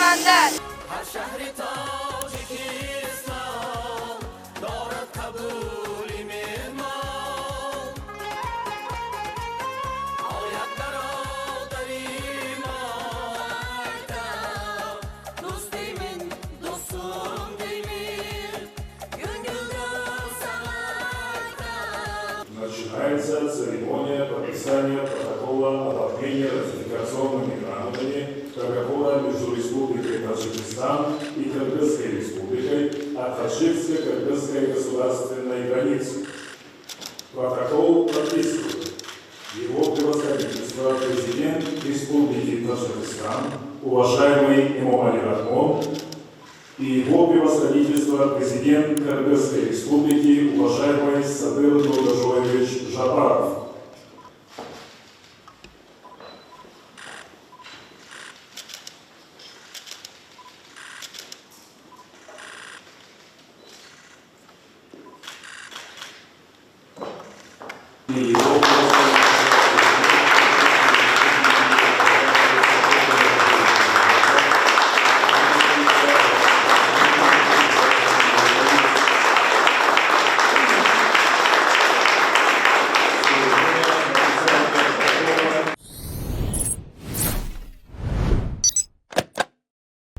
Iskandar. Начинается церемония подписания протокола об обмене ратификационными грамотами договора между Республикой Таджикистан и Кыргызской Республикой о таджикско-кыргызской государственной границе. Протокол подписывает Его Превосходительство президент Республики Таджикистан, уважаемый Эмомали Рахмон, и Его Превосходительство президент Кыргызской Республики, уважаемый Садыр Нурдашоевич Жапаров. И Его